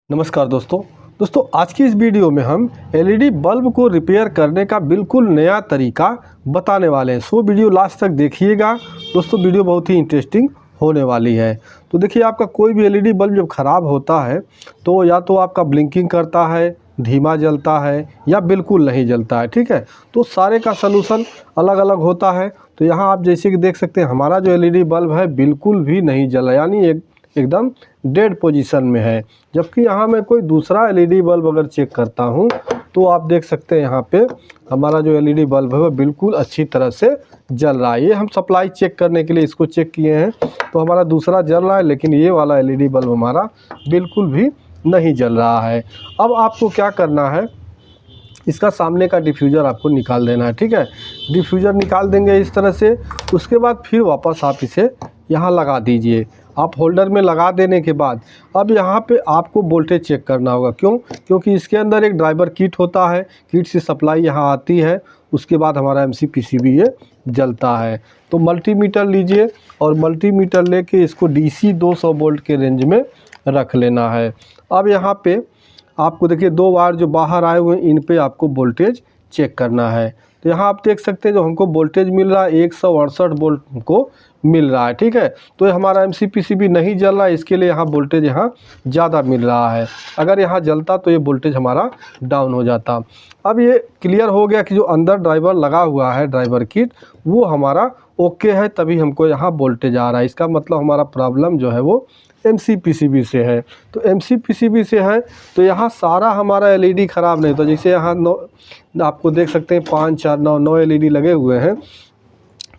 नमस्कार दोस्तों आज की इस वीडियो में हम एलईडी बल्ब को रिपेयर करने का बिल्कुल नया तरीका बताने वाले हैं। सो वीडियो लास्ट तक देखिएगा दोस्तों, वीडियो बहुत ही इंटरेस्टिंग होने वाली है। तो देखिए, आपका कोई भी एलईडी बल्ब जब ख़राब होता है तो या तो आपका ब्लिंकिंग करता है, धीमा जलता है या बिल्कुल नहीं जलता है। ठीक है, तो सारे का सलूशन अलग अलग होता है। तो यहाँ आप जैसे कि देख सकते हैं, हमारा जो एलईडी बल्ब है बिल्कुल भी नहीं जला, यानी एकदम डेड पोजीशन में है। जबकि यहाँ मैं कोई दूसरा एलईडी बल्ब अगर चेक करता हूँ तो आप देख सकते हैं यहाँ पे हमारा जो एलईडी बल्ब है वो बिल्कुल अच्छी तरह से जल रहा है। ये हम सप्लाई चेक करने के लिए इसको चेक किए हैं तो हमारा दूसरा जल रहा है, लेकिन ये वाला एलईडी बल्ब हमारा बिल्कुल भी नहीं जल रहा है। अब आपको क्या करना है, इसका सामने का डिफ्यूज़र आपको निकाल देना है। ठीक है, डिफ्यूज़र निकाल देंगे इस तरह से। उसके बाद फिर वापस आप इसे यहाँ लगा दीजिए। आप होल्डर में लगा देने के बाद अब यहाँ पे आपको वोल्टेज चेक करना होगा। क्योंकि इसके अंदर एक ड्राइवर किट होता है, किट से सप्लाई यहाँ आती है, उसके बाद हमारा MCPCB ये जलता है। तो मल्टीमीटर लीजिए और मल्टीमीटर लेके इसको DC 200 वोल्ट के रेंज में रख लेना है। अब यहाँ पे आपको देखिए 2 वायर जो बाहर आए हुए हैं, इन पे आपको वोल्टेज चेक करना है। तो यहाँ आप देख सकते हैं जो हमको वोल्टेज मिल रहा है 168 वोल्ट हमको मिल रहा है। ठीक है, तो ये हमारा MCPCB नहीं जल रहा है, इसके लिए यहाँ वोल्टेज यहाँ ज़्यादा मिल रहा है। अगर यहाँ जलता तो ये वोल्टेज हमारा डाउन हो जाता। अब ये क्लियर हो गया कि जो अंदर ड्राइवर लगा हुआ है, ड्राइवर किट, वो हमारा ओके है, तभी हमको यहाँ वोल्टेज आ रहा है। इसका मतलब हमारा प्रॉब्लम जो है वो MCPCB से है। तो MCPCB से है तो यहाँ सारा हमारा LED ख़राब नहीं होता। जैसे यहाँ 9 आपको देख सकते हैं 5 4 9 LED लगे हुए हैं,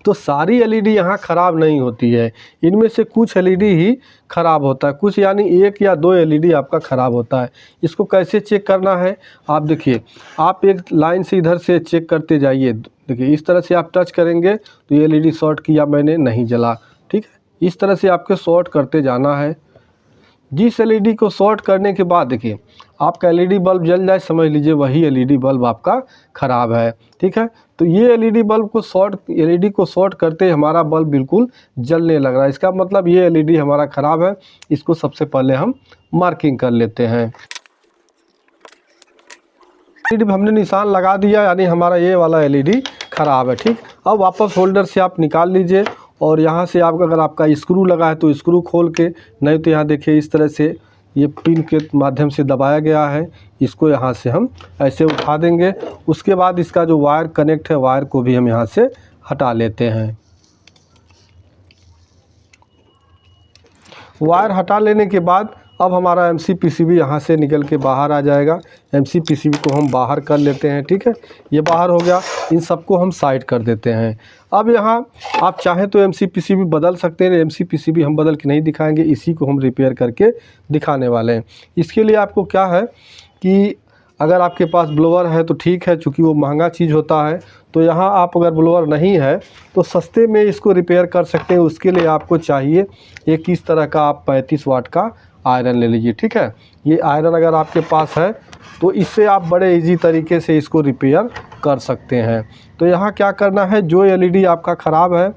तो सारी LED यहाँ ख़राब नहीं होती है। इनमें से कुछ LED ही ख़राब होता है, कुछ यानी 1 या 2 LED आपका ख़राब होता है। इसको कैसे चेक करना है, आप देखिए, आप एक लाइन से इधर से चेक करते जाइए। देखिए इस तरह से आप टच करेंगे तो ये LED शॉर्ट किया मैंने, नहीं जला। ठीक है, इस तरह से आपके शॉर्ट करते जाना है। जिस LED को शॉर्ट करने के बाद देखिए आपका LED बल्ब जल जाए, समझ लीजिए वही LED बल्ब आपका ख़राब है। ठीक है, तो ये LED बल्ब को LED को शॉर्ट करते ही हमारा बल्ब बिल्कुल जलने लग रहा है। इसका मतलब ये LED हमारा ख़राब है। इसको सबसे पहले हम मार्किंग कर लेते हैं। LED हमने निशान लगा दिया, यानी हमारा ये वाला LED ख़राब है। ठीक, अब वापस होल्डर से आप निकाल लीजिए और यहाँ से आप अगर आपका स्क्रू लगा है तो स्क्रू खोल के, नहीं तो यहाँ देखिए इस तरह से ये पिन के माध्यम से दबाया गया है, इसको यहाँ से हम ऐसे उठा देंगे। उसके बाद इसका जो वायर कनेक्ट है, वायर को भी हम यहाँ से हटा लेते हैं। वायर हटा लेने के बाद अब हमारा MCPCB यहाँ से निकल के बाहर आ जाएगा। MCPCB को हम बाहर कर लेते हैं। ठीक है, ये बाहर हो गया, इन सबको हम साइड कर देते हैं। अब यहाँ आप चाहें तो MCPCB बदल सकते हैं। MCPCB हम बदल के नहीं दिखाएंगे, इसी को हम रिपेयर करके दिखाने वाले हैं। इसके लिए आपको क्या है कि अगर आपके पास ब्लोअर है तो ठीक है, चूँकि वो महंगा चीज़ होता है। तो यहाँ आप अगर ब्लोअर नहीं है तो सस्ते में इसको रिपेयर कर सकते हैं। उसके लिए आपको चाहिए एक इस तरह का आप 35 वाट का आयरन ले लीजिए। ठीक है, ये आयरन अगर आपके पास है तो इससे आप बड़े इजी तरीके से इसको रिपेयर कर सकते हैं। तो यहाँ क्या करना है, जो LED आपका ख़राब है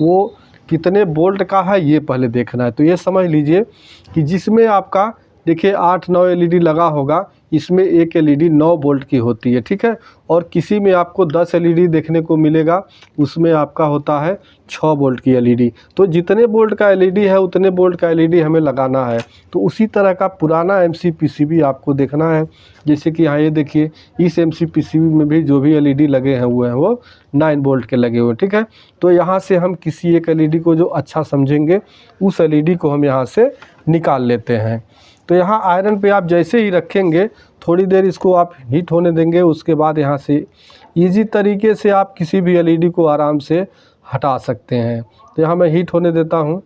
वो कितने वोल्ट का है ये पहले देखना है। तो ये समझ लीजिए कि जिसमें आपका देखिए 8-9 LED लगा होगा, इसमें एक LED 9 वोल्ट की होती है। ठीक है, और किसी में आपको 10 LED देखने को मिलेगा, उसमें आपका होता है 6 वोल्ट की LED। तो जितने वोल्ट का LED है उतने वोल्ट का LED हमें लगाना है। तो उसी तरह का पुराना MCPCB आपको देखना है। जैसे कि यहाँ ये देखिए, इस MCPCB में भी जो भी LED लगे हैं हुए हैं वो 9 वोल्ट के लगे हुए। ठीक है, तो यहाँ से हम किसी एक LED को जो अच्छा समझेंगे उस LED को हम यहाँ से निकाल लेते हैं। तो यहाँ आयरन पे आप जैसे ही रखेंगे, थोड़ी देर इसको आप हीट होने देंगे। उसके बाद यहाँ से इजी तरीके से आप किसी भी LED को आराम से हटा सकते हैं। तो यहाँ मैं हीट होने देता हूँ।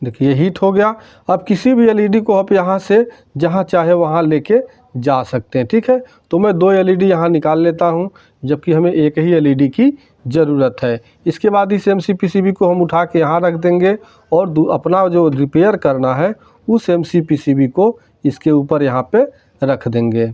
देखिए हीट हो गया। अब किसी भी LED को आप यहाँ से जहाँ चाहे वहाँ लेके जा सकते हैं। ठीक है, तो मैं 2 LED यहाँ निकाल लेता हूँ, जबकि हमें एक ही LED की ज़रूरत है। इसके बाद इस MCPCB को हम उठा के यहाँ रख देंगे और अपना जो रिपेयर करना है उस MCPCB को इसके ऊपर यहाँ पे रख देंगे।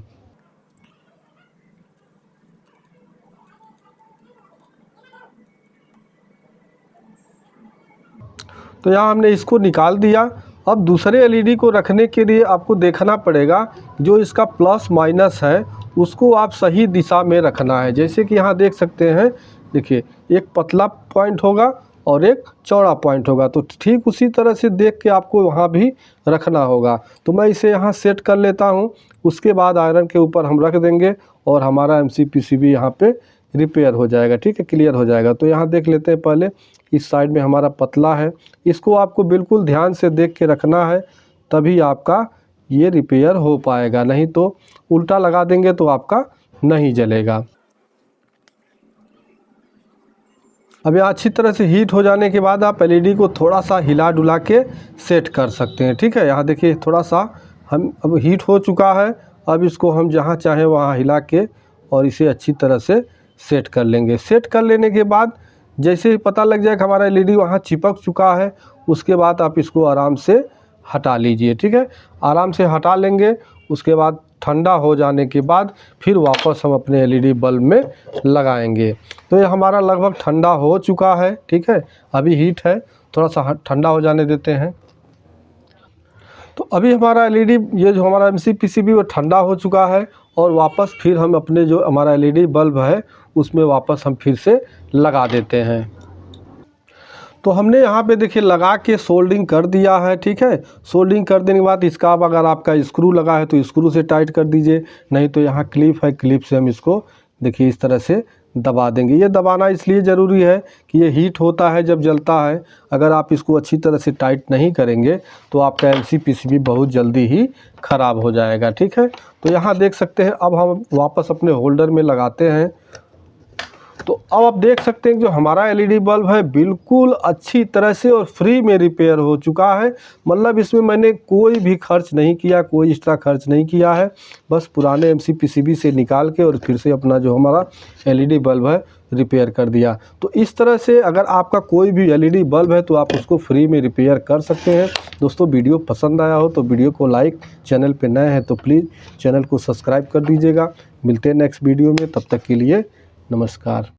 तो यहाँ हमने इसको निकाल दिया। अब दूसरे एलईडी को रखने के लिए आपको देखना पड़ेगा जो इसका प्लस माइनस है उसको आप सही दिशा में रखना है। जैसे कि यहाँ देख सकते हैं, देखिए एक पतला पॉइंट होगा और एक चौड़ा पॉइंट होगा, तो ठीक उसी तरह से देख के आपको वहाँ भी रखना होगा। तो मैं इसे यहाँ सेट कर लेता हूँ, उसके बाद आयरन के ऊपर हम रख देंगे और हमारा एमसी पीसीबी यहाँ पे रिपेयर हो जाएगा। ठीक है, क्लियर हो जाएगा। तो यहाँ देख लेते हैं, पहले इस साइड में हमारा पतला है, इसको आपको बिल्कुल ध्यान से देख के रखना है, तभी आपका ये रिपेयर हो पाएगा, नहीं तो उल्टा लगा देंगे तो आपका नहीं जलेगा। अब यहाँ अच्छी तरह से हीट हो जाने के बाद आप एलईडी को थोड़ा सा हिला डुला के सेट कर सकते हैं। ठीक है, यहाँ देखिए थोड़ा सा हम अब हीट हो चुका है। अब इसको हम जहाँ चाहें वहाँ हिला के और इसे अच्छी तरह से सेट कर लेंगे। सेट कर लेने के बाद जैसे ही पता लग जाए कि हमारा एलईडी वहाँ चिपक चुका है, उसके बाद आप इसको आराम से हटा लीजिए। ठीक है, आराम से हटा लेंगे। उसके बाद ठंडा हो जाने के बाद फिर वापस हम अपने एलईडी बल्ब में लगाएंगे। तो ये हमारा लगभग ठंडा हो चुका है। ठीक है, अभी हीट है, थोड़ा सा ठंडा हो जाने देते हैं। तो अभी हमारा एलईडी, ये जो हमारा एमसी पीसीबी वो ठंडा हो चुका है और वापस फिर हम अपने जो हमारा एलईडी बल्ब है उसमें वापस हम फिर से लगा देते हैं। तो हमने यहाँ पे देखिए लगा के सोल्डिंग कर दिया है। ठीक है, सोल्डिंग कर देने के बाद इसका अब अगर आपका स्क्रू लगा है तो स्क्रू से टाइट कर दीजिए, नहीं तो यहाँ क्लिप है, क्लिप से हम इसको देखिए इस तरह से दबा देंगे। ये दबाना इसलिए ज़रूरी है कि ये हीट होता है जब जलता है, अगर आप इसको अच्छी तरह से टाइट नहीं करेंगे तो आपका एमसी पीसीबी बहुत जल्दी ही ख़राब हो जाएगा। ठीक है, तो यहाँ देख सकते हैं, अब हम वापस अपने होल्डर में लगाते हैं। तो अब आप देख सकते हैं कि जो हमारा एलईडी बल्ब है बिल्कुल अच्छी तरह से और फ्री में रिपेयर हो चुका है। मतलब इसमें मैंने कोई भी खर्च नहीं किया, कोई एक्स्ट्रा खर्च नहीं किया है, बस पुराने एमसी पीसीबी से निकाल के और फिर से अपना जो हमारा एलईडी बल्ब है रिपेयर कर दिया। तो इस तरह से अगर आपका कोई भी एलईडी बल्ब है तो आप उसको फ्री में रिपेयर कर सकते हैं। दोस्तों, वीडियो पसंद आया हो तो वीडियो को लाइक, चैनल पे नए हैं तो प्लीज़ चैनल को सब्सक्राइब कर दीजिएगा। मिलते हैं नेक्स्ट वीडियो में, तब तक के लिए नमस्कार।